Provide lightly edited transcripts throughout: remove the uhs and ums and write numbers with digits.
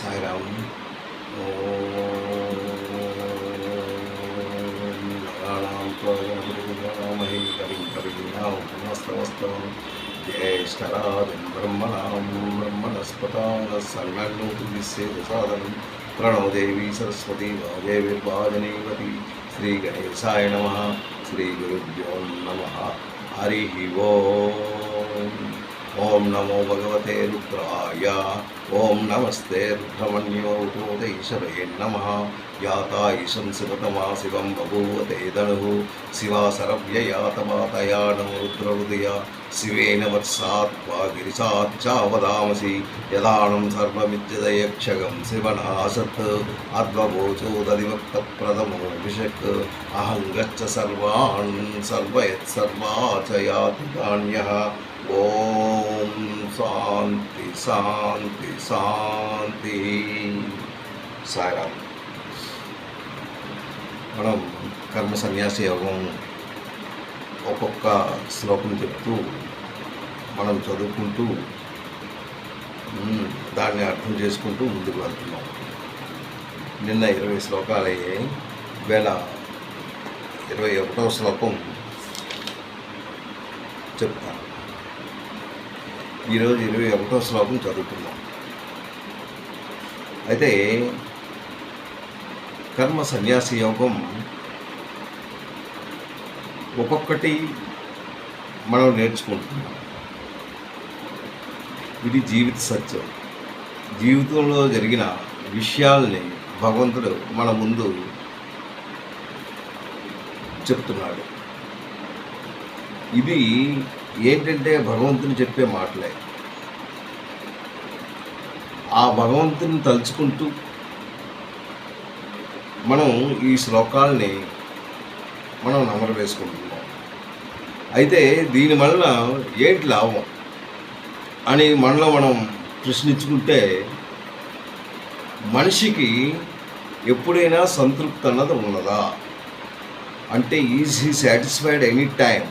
సాయిరామ్. ఓంమహే కవిం కవీనామస్తమస్తమం జ్యేష్ఠరాజం బ్రహ్మణాం బ్రహ్మణస్పతాన సన్నోతిసేదసాదనం ప్రణో దేవీ సరస్వతి వాజేవిర్వాజనేవతి. శ్రీ గణేశాయ నమః. శ్రీ గురుభ్యో నమః. హరి ఓం. ఓం నమో భగవతే రుద్రాయ. ఓం నమస్తే రుద్రమణ్యోతోదైశ్వరే నమః. యాతాయిషం శివతమా శివం బభూవతే ధనుః. శివా సరవ్యయాతమాతయా నమో రుద్రహృదయ. శివేన వత్సాత్వా గిరిశాచ్చావదామసి. యదానం సర్వమిత్యదయక్షగం శివనాశత్. అద్వభోచోదధివక్తప్రథమో విషక్. అహం గచ్చ సర్వాన్ సర్వయత్సర్వా చ యాతి నాన్యః. ఓం శాంతి శాంతి శాంతి. సాయిరామ్. మనం కర్మ సన్యాసి యోగం ఒక్కొక్క శ్లోకం చెప్తూ మనం చదువుకుంటూ దాన్ని అర్థం చేసుకుంటూ ముందుకు వెళ్తున్నాం. నిన్న 20 శ్లోకాలు అయ్యాయి. వేళ 21వ శ్లోకం చెప్తాను. ఈరోజు 21వ శ్లోకం చదువుతున్నాం. అయితే కర్మ సన్యాసి యోగం ఒక్కొక్కటి మనం నేర్చుకుంటున్నాం. ఇది జీవిత సత్యం. జీవితంలో జరిగిన విషయాల్ని భగవంతుడు మన ముందు చెప్తున్నాడు. ఇది ఏంటంటే భగవంతుని చెప్పే మాటలే. ఆ భగవంతుని తలుచుకుంటూ మనం ఈ శ్లోకాల్ని మనం నమరు వేసుకుంటున్నాం. అయితే దీనివల్ల ఏంటి లాభం అని మనలో మనం ప్రశ్నించుకుంటే, మనిషికి ఎప్పుడైనా సంతృప్తి అన్నది ఉన్నదా అంటే, is he satisfied any time?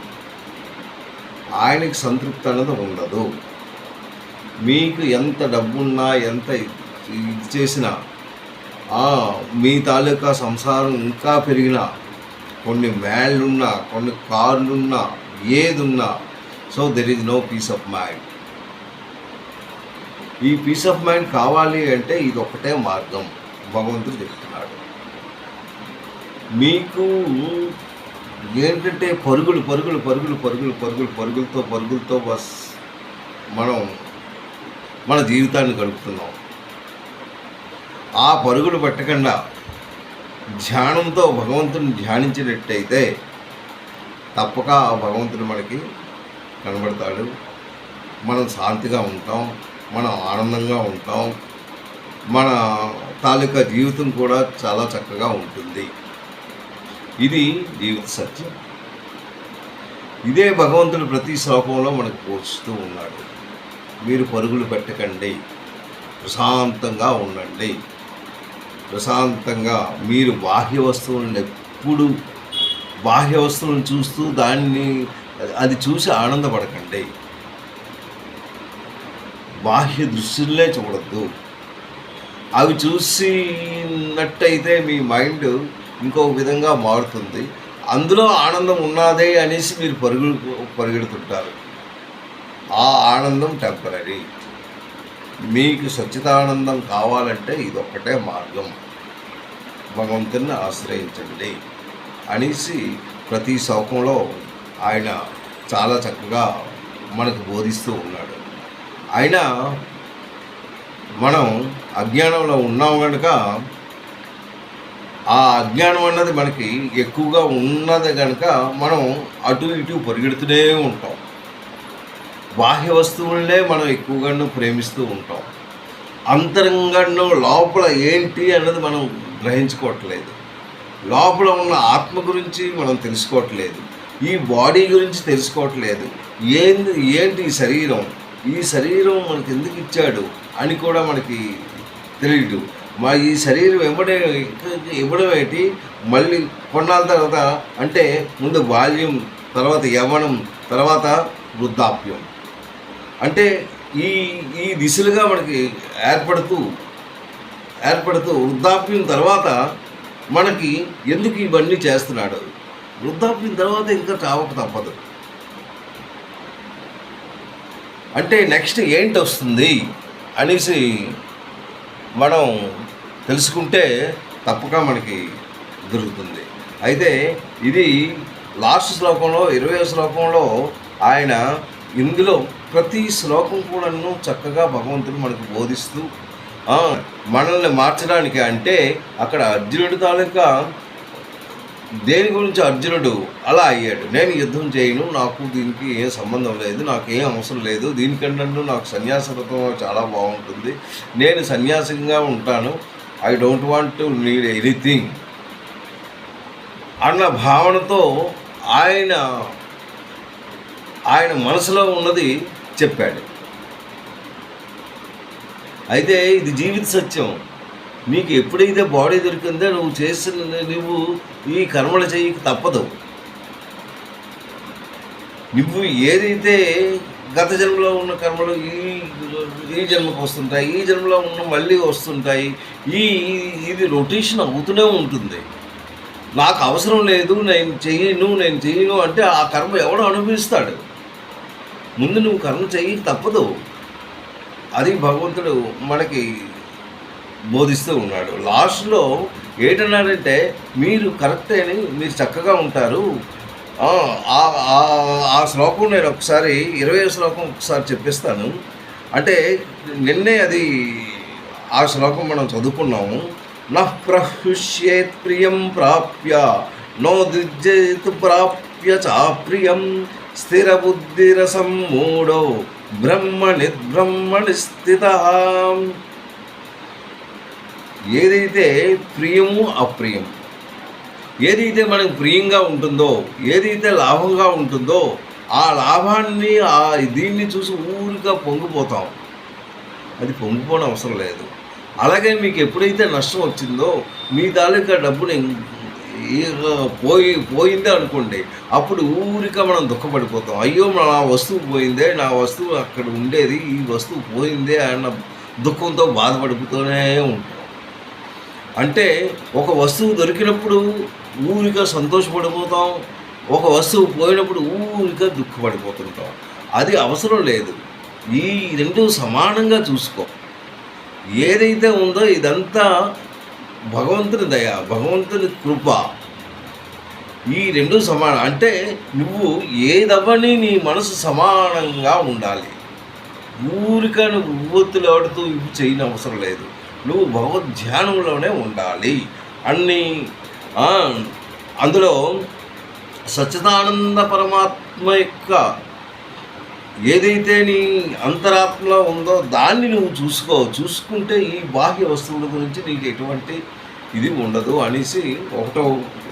ఆయనకి సంతృప్తి అన్నది ఉండదు. మీకు ఎంత డబ్బున్నా ఎంత ఇది చేసినా, మీ తాలూకా సంసారం ఇంకా పెరిగినా, కొన్ని మ్యాళ్ళున్నా కొన్ని కార్లున్నా ఏదున్నా, so there is no peace of mind. ఈ పీస్ ఆఫ్ మైండ్ కావాలి అంటే ఇది ఒకటే మార్గం భగవంతుడు చెప్తున్నాడు. మీకు ఏంటంటే పరుగులు పరుగులు పరుగులు పరుగులు పరుగులు పరుగులతో బస్ మనం మన జీవితాన్ని గడుపుతున్నాం. ఆ పరుగులు పెట్టకుండా ధ్యానంతో భగవంతుని ధ్యానించినట్టయితే తప్పక ఆ భగవంతుడు మనకి కనబడతాడు. మనం శాంతిగా ఉంటాం, మనం ఆనందంగా ఉంటాం, మన తాలూకా జీవితం కూడా చాలా చక్కగా ఉంటుంది. ఇది జీవిత సత్యం. ఇదే భగవంతుడు ప్రతి శ్లోకంలో మనకు పోషిస్తూ ఉన్నాడు. మీరు పరుగులు పెట్టకండి, ప్రశాంతంగా ఉండండి. ప్రశాంతంగా మీరు బాహ్య వస్తువులను ఎప్పుడు బాహ్య వస్తువులను చూస్తూ అది చూసి ఆనందపడకండి. బాహ్య దృశ్యులనే చూడద్దు. అవి చూసినట్టయితే మీ మైండ్ ఇంకో విధంగా మారుతుంది. అందులో ఆనందం ఉన్నదే అనేసి మీరు పరిగెడుతుంటారు. ఆ ఆనందం టెంపరీ. మీకు సచ్చిదానందం కావాలంటే ఇదొక్కటే మార్గం, భగవంతుని ఆశ్రయించండి అనేసి ప్రతి శ్లోకంలో ఆయన చాలా చక్కగా మనకు బోధిస్తూ ఉన్నాడు. ఆయన మనం అజ్ఞానంలో ఉన్నాం కనుక ఆ అజ్ఞానం అన్నది మనకి ఎక్కువగా ఉన్నది కనుక మనం అటు ఇటు పరిగెడుతూనే ఉంటాం. బాహ్య వస్తువులనే మనం ఎక్కువగా ప్రేమిస్తూ ఉంటాం. అంతరంగంలో లోపల ఏంటి అన్నది మనం గ్రహించుకోవట్లేదు. లోపల ఉన్న ఆత్మ గురించి మనం తెలుసుకోవట్లేదు. ఈ బాడీ గురించి తెలుసుకోవట్లేదు. ఏంటి ఈ శరీరం మనకి ఎందుకు ఇచ్చాడు అని కూడా మనకి తెలియదు. ఈ శరీరం ఇవ్వడం ఏంటి, మళ్ళీ కొన్నాళ్ళ తర్వాత అంటే ముందు బాల్యం, తర్వాత యవ్వనం, తర్వాత వృద్ధాప్యం, అంటే ఈ దిశలుగా మనకి ఏర్పడుతూ ఏర్పడుతూ వృద్ధాప్యం తర్వాత మనకి ఎందుకు ఇవన్నీ చేస్తున్నాడు, వృద్ధాప్యం తర్వాత ఇంకా చావక తప్పదు. అంటే నెక్స్ట్ ఏంటి వస్తుంది అనేసి మనం తెలుసుకుంటే తప్పక మనకి దొరుకుతుంది. అయితే ఇది లాస్ట్ శ్లోకంలో 20వ శ్లోకంలో ఆయన ఇందులో ప్రతి శ్లోకం కూడాను చక్కగా భగవంతుడు మనకు బోధిస్తూ మనల్ని మార్చడానికి, అంటే అక్కడ అర్జునుడి తాలూకా దేని గురించి అర్జునుడు అలా అయ్యాడు, నేను యుద్ధం చేయను, నాకు దీనికి ఏం సంబంధం లేదు, నాకు ఏం అవసరం లేదు, దీనికంటే నాకు సన్యాసవ్రతం చాలా బాగుంటుంది, నేను సన్యాసంగా ఉంటాను, I don't want to need anything అన్న భావనతో ఆయన మనసులో ఉన్నది చెప్పాడు. అయితే ఇది జీవిత సత్యం. నీకు ఎప్పుడైతే బాడీ దొరికిందో నువ్వు ఈ కర్మలు చేయక తప్పదు. నువ్వు ఏదైతే గత జన్మలో ఉన్న కర్మలు ఈ జన్మకు వస్తుంటాయి, ఈ జన్మలో ఉన్న మళ్ళీ వస్తుంటాయి, ఇది రొటేషన్ అవుతూనే ఉంటుంది. నాకు అవసరం లేదు, నేను చెయ్యను అంటే ఆ కర్మ ఎవడో అనుభవిస్తాడు. ముందు నువ్వు కర్మ చెయ్యి తప్పదు. అది భగవంతుడు మనకి బోధిస్తూ ఉన్నాడు. లాస్ట్లో ఏంటన్నాడంటే, మీరు కరెక్టే అని, మీరు చక్కగా ఉంటారు. ఆ శ్లోకం నేను ఒకసారి 20వ శ్లోకం ఒకసారి చెప్పిస్తాను. అంటే నిన్నే అది ఆ శ్లోకం మనం చదువుకున్నాము. నః ప్రహృష్యేత్ ప్రియం ప్రాప్య నో దిజ్జేత్ ప్రాప్య చాప్రియం స్థిరబుద్ధిరసం మూఢో బ్రహ్మణి స్థితః. ఏదైతే ప్రియము అప్రియం, ఏదైతే మనకు ప్రియంగా ఉంటుందో, ఏదైతే లాభంగా ఉంటుందో, ఆ లాభాన్ని దీన్ని చూసి ఊరిగా పొంగిపోతాం. అది పొంగిపోవడం అవసరం లేదు. అలాగే మీకు ఎప్పుడైతే నష్టం వచ్చిందో, మీ తాలూకా డబ్బుని పోయిందే అనుకోండి, అప్పుడు ఊరిక మనం దుఃఖపడిపోతాం. అయ్యో నా వస్తువు పోయిందే, నా వస్తువు అక్కడ ఉండేది, ఈ వస్తువు పోయిందే అన్న దుఃఖంతో బాధపడిపోతూనే ఉంటాం. అంటే ఒక వస్తువు దొరికినప్పుడు ఊరిక సంతోషపడిపోతాం, ఒక వస్తువు పోయినప్పుడు ఊరిక దుఃఖపడిపోతుంటాం. అది అవసరం లేదు. ఈ రెండు సమానంగా చూసుకో. ఏదైతే ఉందో ఇదంతా భగవంతుని దయ, భగవంతుని కృప. ఈ రెండు సమానం. అంటే నువ్వు ఏదవ్వని నీ మనసు సమానంగా ఉండాలి. ఊరిక నువ్వు ఉవ్వొత్తులు ఆడుతూ ఇవి చేయని అవసరం లేదు. నువ్వు భగవద్ ధ్యానంలోనే ఉండాలి. అందులో సచ్చిదానంద పరమాత్మ యొక్క ఏదైతే నీ అంతరాత్మలో ఉందో దాన్ని నువ్వు చూసుకుంటే ఈ బాహ్య వస్తువుల గురించి నీకు ఎటువంటి ఇది ఉండదు అనేసి 1వ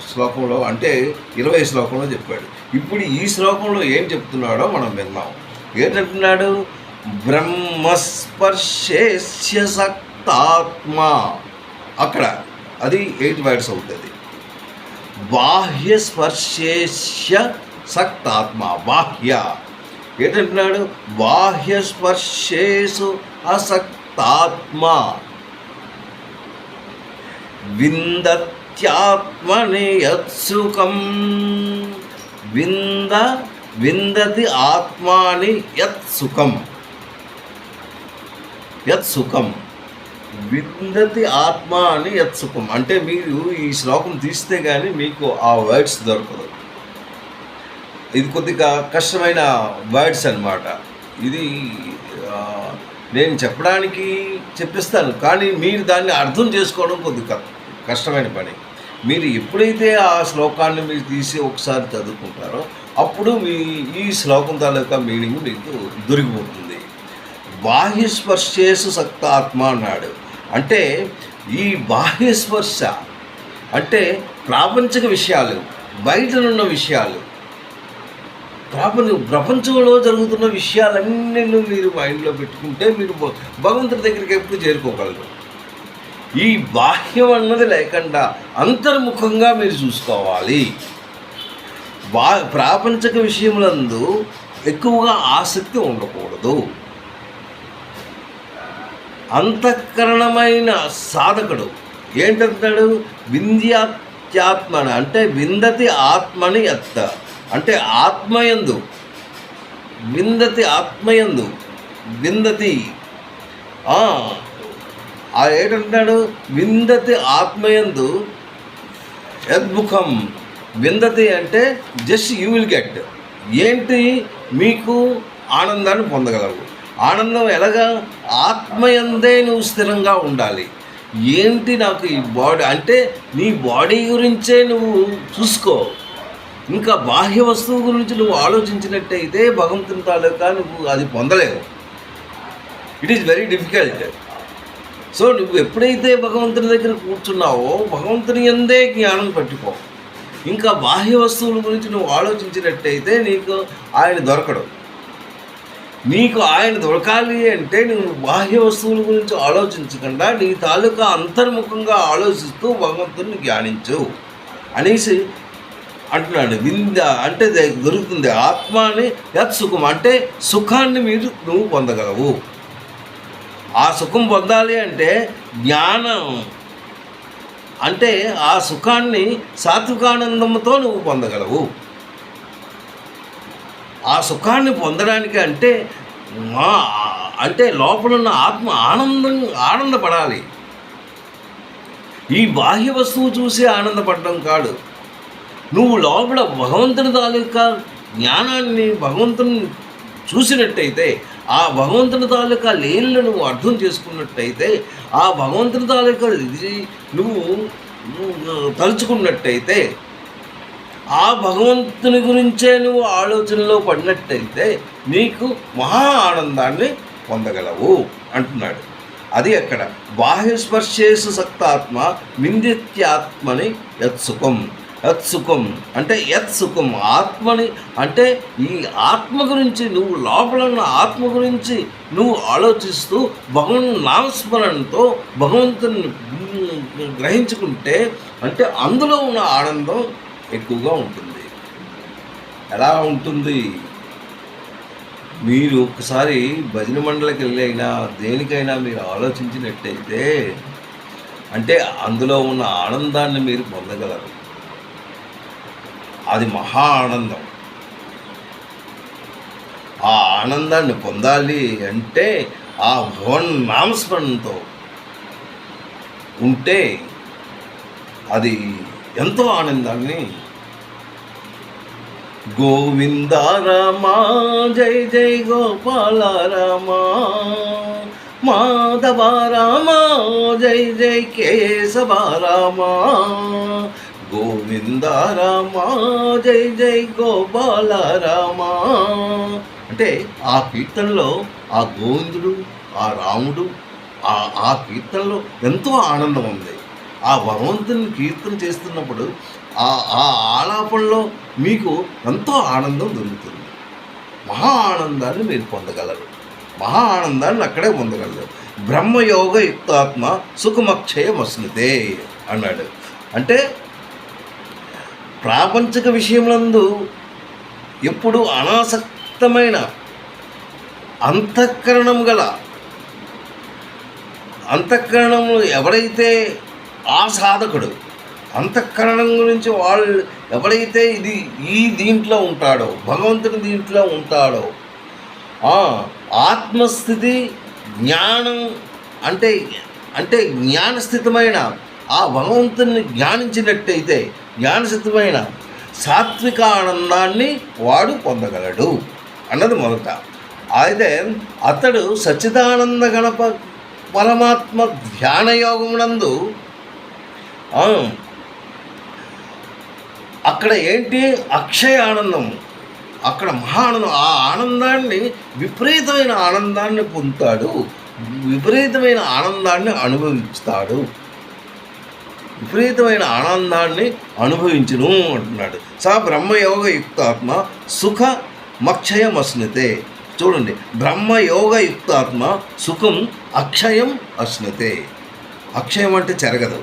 శ్లోకంలో, అంటే 20వ శ్లోకంలో చెప్పాడు. ఇప్పుడు ఈ శ్లోకంలో ఏం చెప్తున్నాడో మనం విన్నాం. ఏంటంటున్నాడు? బ్రహ్మస్పర్శేస్య సక్తాత్మ. అక్కడ అది 8 words అవుతుంది. బాహ్యస్పర్శేస్య సక్తాత్మ. బాహ్య ఏంటంటున్నాడు? బాహ్యస్పర్శేసు అసక్తాత్మ విందత్యాత్మని యత్సుఖం. విందతి ఆత్మాని యత్సుఖం. విందతి ఆత్మ అని యత్సుఖం. అంటే మీరు ఈ శ్లోకం తీస్తే కానీ మీకు ఆ వర్డ్స్ దొరకదు. ఇది కొద్దిగా కష్టమైన వర్డ్స్ అన్నమాట. ఇది నేను చెప్పడానికి చెప్పిస్తాను, కానీ మీరు దాన్ని అర్థం చేసుకోవడం కొద్దిగా కష్టమైన పని. మీరు ఎప్పుడైతే ఆ శ్లోకాన్ని మీరు తీసి ఒకసారి చదువుకుంటారో అప్పుడు ఈ శ్లోకం తాలూకా మీనింగ్ మీకు దొరికిపోతుంది. బాహ్యస్పర్శేసు సక్తాత్మ అన్నాడు. అంటే ఈ బాహ్యస్పర్శ అంటే ప్రాపంచిక విషయాలు, బయటనున్న విషయాలు, ప్రపంచంలో జరుగుతున్న విషయాలన్నీ మీరు మైండ్లో పెట్టుకుంటే మీరు భగవంతుడి దగ్గరికి ఎప్పుడు చేరుకోగలరు. ఈ బాహ్యం అన్నది లేకుండా అంతర్ముఖంగా మీరు చూసుకోవాలి. ప్రాపంచిక విషయములందు ఎక్కువగా ఆసక్తి ఉండకూడదు. అంతఃకరణమైన సాధకుడు ఏంటంటాడు? వింధ్యాత్మన అంటే విందతి ఆత్మని ఎత్త అంటే ఆత్మయందు, విందతి ఆత్మయందు, విందతి ఏంటంటాడు? విందతి ఆత్మయందు యద్ముఖం. విందతి అంటే జస్ట్ యూ విల్ గెట్. ఏంటి? మీకు ఆనందాన్ని పొందగలవు. ఆనందం ఎలాగా? ఆత్మయందే నువ్వు స్థిరంగా ఉండాలి. ఏంటి నాకు ఈ బాడీ అంటే నీ బాడీ గురించే నువ్వు చూసుకో. ఇంకా బాహ్య వస్తువు గురించి నువ్వు ఆలోచించినట్టయితే భగవంతుని తాలూకా నువ్వు అది పొందలేవు. It is very difficult. So నువ్వు ఎప్పుడైతే భగవంతుని దగ్గర కూర్చున్నావో భగవంతుని యందే జ్ఞానం పట్టుకో. ఇంకా బాహ్య వస్తువుల గురించి నువ్వు ఆలోచించినట్టయితే నీకు ఆయన దొరకడు. నీకు ఆయన దొరకాలి అంటే నువ్వు బాహ్య వస్తువుల గురించి ఆలోచించకుండా నీ తాలూకా అంతర్ముఖంగా ఆలోచిస్తూ భగవంతుని ధ్యానించు అనేసి అంటున్నాడు. అంటే దొరుకుతుంది. ఆత్మాని యత్ సుఖం అంటే సుఖాన్ని నువ్వు పొందగలవు. ఆ సుఖం పొందాలి అంటే జ్ఞానం అంటే ఆ సుఖాన్ని సాత్వికానందంతో నువ్వు పొందగలవు. ఆ సుఖాన్ని పొందడానికి అంటే లోపల ఉన్న ఆత్మ ఆనందపడాలి. ఈ బాహ్య వస్తువు చూసి ఆనందపడడం కాదు. నువ్వు లోపల భగవంతుని తాలూకా జ్ఞానాన్ని భగవంతుని చూసినట్టయితే, ఆ భగవంతుని తాలూకా లీలను నువ్వు అర్థం చేసుకున్నట్టయితే, ఆ భగవంతుని తాలూకా నువ్వు తలుచుకున్నట్టయితే, ఆ భగవంతుని గురించే నువ్వు ఆలోచనలో పడినట్టయితే నీకు మహా ఆనందాన్ని పొందగలవు అంటున్నాడు. అది ఎక్కడ? బాహ్యస్పర్శేషు సక్తాత్మ మిందిత్యాత్మని యత్సుఖం. యత్సుఖం అంటే యత్సుఖం ఆత్మని అంటే ఈ ఆత్మ గురించి నువ్వు లోపల ఉన్న ఆత్మ గురించి నువ్వు ఆలోచిస్తూ భగవంతుని నామస్మరణతో భగవంతుని గ్రహించుకుంటే అంటే అందులో ఉన్న ఆనందం ఎక్కువగా ఉంటుంది. ఎలా ఉంటుంది? మీరు ఒకసారి భజన మండలికి వెళ్ళైనా దేనికైనా మీరు ఆలోచించినట్టయితే అంటే అందులో ఉన్న ఆనందాన్ని మీరు పొందగలరు. అది మహా ఆనందం. ఆ ఆనందాన్ని పొందాలి అంటే ఆ భగవన్ నామస్మరణతో ఉంటే అది ఎంతో ఆనందాన్ని. గోవింద రామ జై జై గోపాల రామ, మాధవ రామ జై జై కేశవ రామ, గోవింద రామ జై జై గోపాల రామ. అంటే ఆ కీర్తనలో ఆ గోవిందుడు, ఆ రాముడు, ఆ కీర్తనలో ఎంతో ఆనందం ఉంది. ఆ భగవంతుని కీర్తన చేస్తున్నప్పుడు ఆ ఆలాపనలో మీకు ఎంతో ఆనందం దొరుకుతుంది. మహా ఆనందాన్ని మీరు పొందగలరు. మహా ఆనందాన్ని అక్కడే పొందగలరు. బ్రహ్మయోగ యుక్తాత్మ సుఖమక్షయమస్నుతే అన్నాడు. అంటే ప్రాపంచిక విషయములందు ఎప్పుడు అనాసక్తమైన అంతఃకరణము ఎవరైతే ఆ సాధకుడు అంతఃకరణం గురించి వాళ్ళు ఎవరైతే దీంట్లో ఉంటాడో భగవంతుని దీంట్లో ఉంటాడో ఆత్మస్థితి జ్ఞానం అంటే జ్ఞానస్థితమైన ఆ భగవంతుని జ్ఞానించినట్టయితే జ్ఞానస్థితమైన సాత్విక ఆనందాన్ని వాడు పొందగలడు అన్నది మొదట. అయితే అతడు సచ్చిదానంద గణప పరమాత్మ ధ్యానయోగమునందు అక్కడ ఏంటి అక్షయ ఆనందం, అక్కడ మహానందం. ఆ ఆనందాన్ని విపరీతమైన ఆనందాన్ని పొందుతాడు, విపరీతమైన ఆనందాన్ని అనుభవిస్తాడు, విపరీతమైన ఆనందాన్ని అనుభవించును అంటున్నాడు. సా బ్రహ్మయోగ యుక్తాత్మ సుఖ మక్షయం అశ్నుతే. చూడండి, బ్రహ్మయోగ యుక్తాత్మ సుఖం అక్షయం అశ్నుతే. అక్షయం అంటే చెరగదు.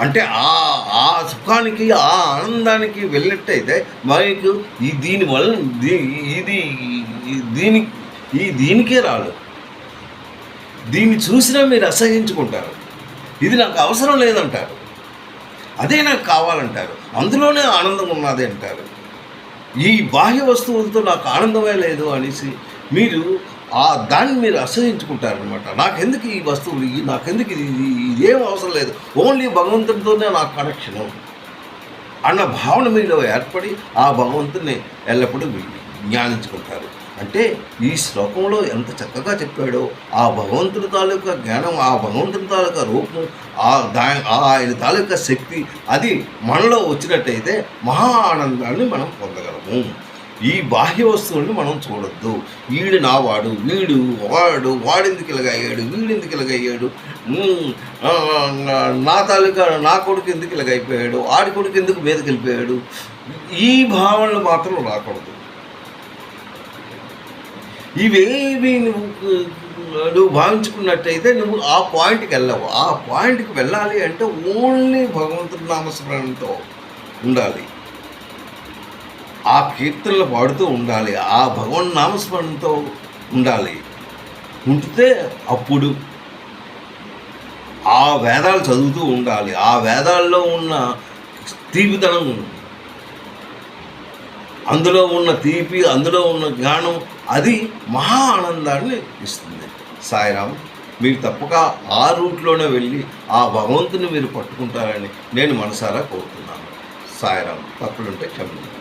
అంటే ఆ సుఖానికి ఆ ఆనందానికి వెళ్ళినట్టయితే మనకు దీనివల్ల దీనికే రాదు. దీన్ని చూసినా మీరు అసహించుకుంటారు. ఇది నాకు అవసరం లేదంటారు. అదే నాకు కావాలంటారు. అందులోనే ఆనందం ఉన్నది అంటారు. ఈ బాహ్య వస్తువులతో నాకు ఆనందమే లేదు అనేసి మీరు దాన్ని మీరు అసహించుకుంటారనమాట. నాకెందుకు ఈ వస్తువులు, నాకెందుకు ఇదేం అవసరం లేదు, ఓన్లీ భగవంతుడితోనే నాకు కనెక్షను అన్న భావన మీలో ఏర్పడి ఆ భగవంతుని ఎల్లప్పుడూ జ్ఞానించుకుంటారు. అంటే ఈ శ్లోకంలో ఎంత చక్కగా చెప్పాడో ఆ భగవంతుడి తాలూకా జ్ఞానం, ఆ భగవంతుడి తాలూకా రూపం, ఆయన తాలూకా శక్తి అది మనలో వచ్చినట్టయితే మహా ఆనందాన్ని మనం పొందగలము. ఈ బాహ్య వస్తువుల్ని మనం చూడొద్దు. వీడు నావాడు, వాడెందుకు ఇలాగయ్యాడు, వీడెందుకు ఇలాగయ్యాడు, నా కొడుకు ఎందుకు ఇలాగైపోయాడు, ఆడి కొడుకు ఎందుకు మీదకి వెళ్ళిపోయాడు, ఈ భావనలు మాత్రం రాకూడదు. ఇవేవి నువ్వు భావించుకున్నట్టయితే నువ్వు ఆ పాయింట్కి వెళ్ళవు. ఆ పాయింట్కి వెళ్ళాలి అంటే ఓన్లీ భగవంతుడి నామస్మరణతో ఉండాలి, ఆ కీర్తనలు పాడుతూ ఉండాలి, ఆ భగవన్ నామస్మరణతో ఉండాలి. ఉంటే అప్పుడు ఆ వేదాలు చదువుతూ ఉండాలి. ఆ వేదాల్లో ఉన్న తీపితనం, అందులో ఉన్న తీపి, అందులో ఉన్న జ్ఞానం అది మహా ఆనందాన్ని ఇస్తుంది. సాయిరామ్, మీరు తప్పక ఆ రూట్లోనే వెళ్ళి ఆ భగవంతుని మీరు పట్టుకుంటారని నేను మనసారా కోరుతున్నాను. సాయిరామ్, తప్పులుంటే క్షమించండి.